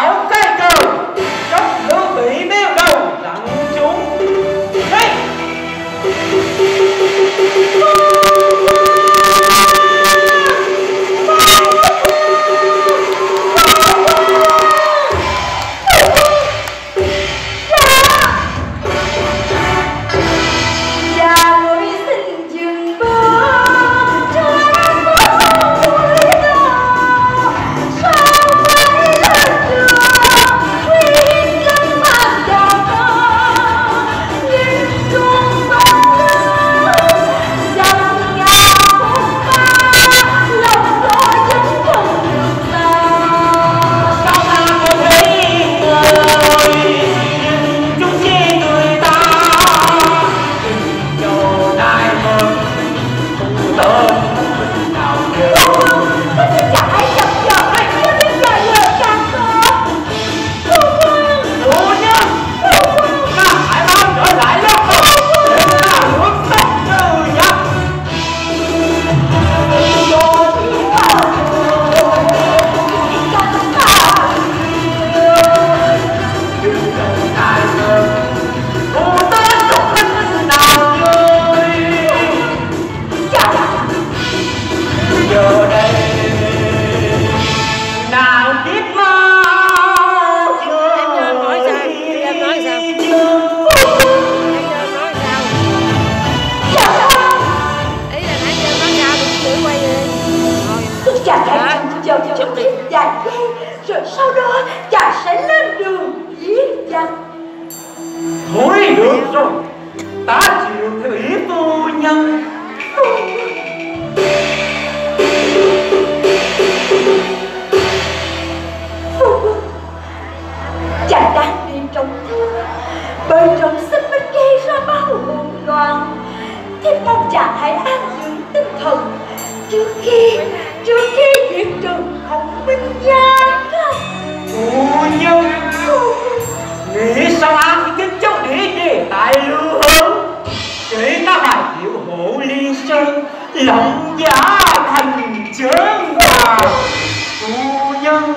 tạo cái cờ rất lưu bị đeo đầu lặn xuống đây. Rồi sau đó chàng sẽ lên đường giết giặc. Thôi được rồi, ta chịu theo ý phu nhân. Phu quân, chàng đang đi trọng thương, bởi trọng sinh mới gây ra bao hỗn loạn. Thiếp mong chàng hãy an dưỡng tinh thần trước khi chuyện trường không minh giang. Phu nhân nghĩ sao ăn cái cháu để về tại lưu hơn để ta bài diệu hộ liên sơn lòng giả thành chớn hòa. Phu nhân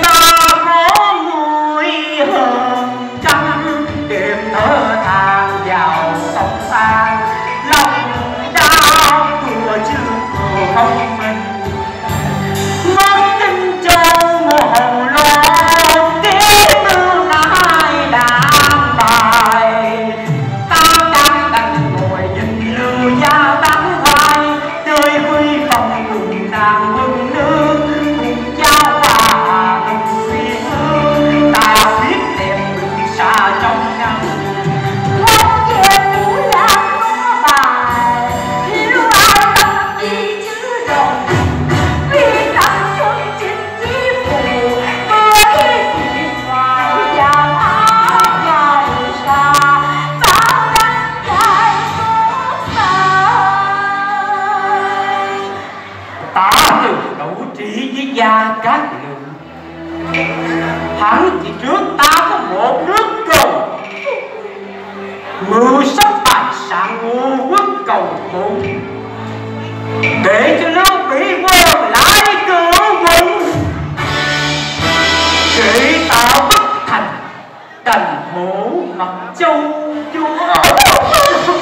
ta có mùi hờn trăm đêm thở than vào sông xa lòng đau vừa chưa vừa không mình mất tinh châu hồ lo tiếng mưa ai đàn bài ta đang đành ngồi nhìn lưu gia tắm hoài tươi huy phòng cùng nàng quân nương cùng giao hòa cùng suy hương ta biết đẹp đừng xa trong nhau. Không về phủ lãng có bài thiếu ai tâm gì chứ rồi vì tâm xuân chính chí phù với điện thoại vàng áo dài xa ta đánh dài xót xa. Ta từ đấu trí với Gia Cát Lượng, hắn chỉ trước ta có một nước cầu mưu sắp tài sản ngu quốc cầu hùng để cho Lưu Bị quơ lại cửa quân để tạo bất thành đành hổ mặt châu chúa. Phu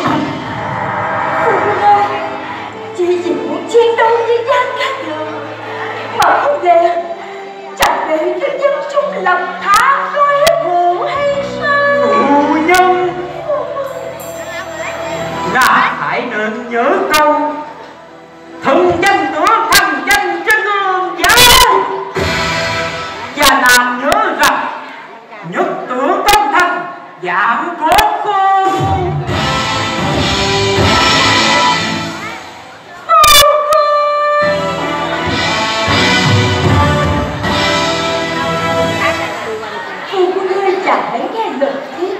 quân ơi, chỉ vì muốn chiến đấu với Gia Cát Lượng mà không để chẳng để cho dân chúng lầm than với vụ hay sao? Phu nhân ngài hãy nên nhớ câu thần danh tựa thành danh trên gương giáo và nàng nhớ rằng nhất tưởng công thành giảm cốt khôn. Phu quân ơi, chàng hãy nghe lời thiết.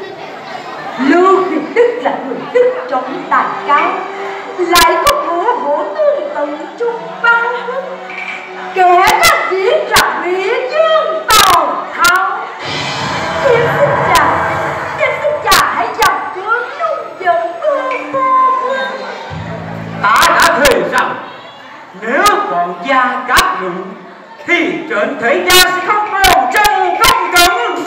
Lưu Việt Đức là người đức trọng tài cao, lại có bộ hộ tương tự trung văn hưng, kẻ đã diễn ra Mỹ Dương Tàu Tháo. Em xin chàng hãy dòng cửa nung giận ương phu quân. Ta đã thề rằng nếu còn Gia Cát Lượng thì trên thế gian sẽ không còn trông không cứng.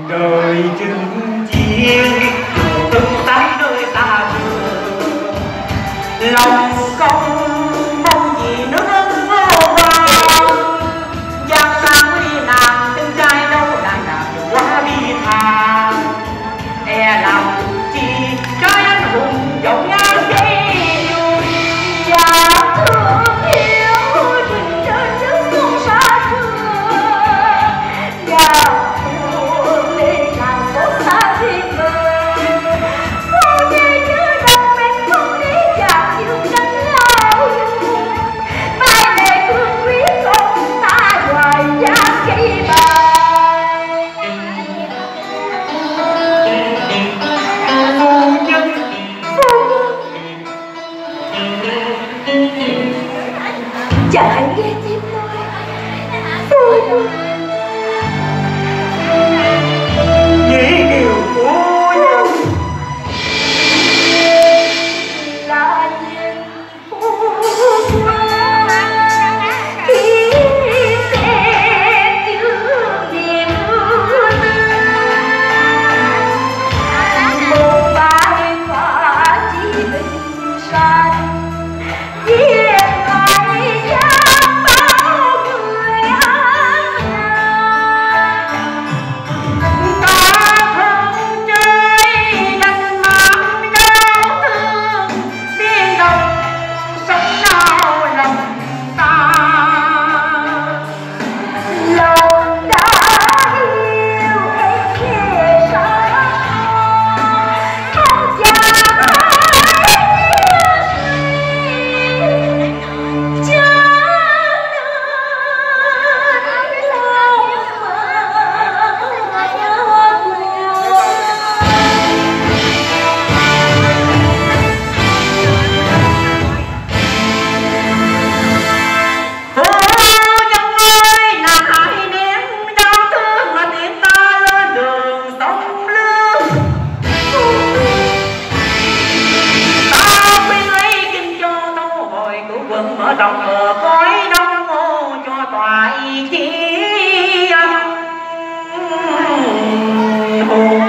Đời chừng chiên từng tán nơi ta trường lòng công mong gì nước ngô vàng giang sang đi nàng từng trai đâu lại là quá bi thang e lòng chi trái anh hùng dòng ngang dây và thương yêu tình trên nước sông xa xưa và chàng hãy nghe tiếng nói phu nhân nhĩ kiều phu nhân là nhìn phu quân khi xem chữ niềm ưu tư một bài hoa chỉ bình san mở rộng bờ cõi đông ngô cho toại chi anh hùng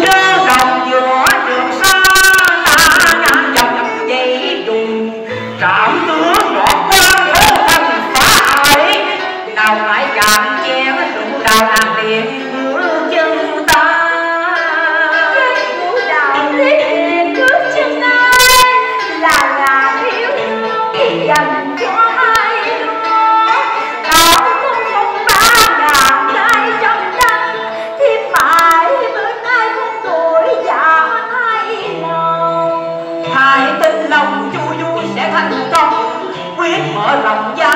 nhớ đồng giữa trường sa ta ngàn dòng dây dùng trạm tướng ngọt quan hô thành phá ải nào lại chạm chén rượu đào nàng tiền bước chân ta dành cho ai đó nó không ba ngàn nay trong đăng thì phải bên ai không đổi dạ hay lòng hai tin lòng chu vui sẽ thành công quyết mở lòng gia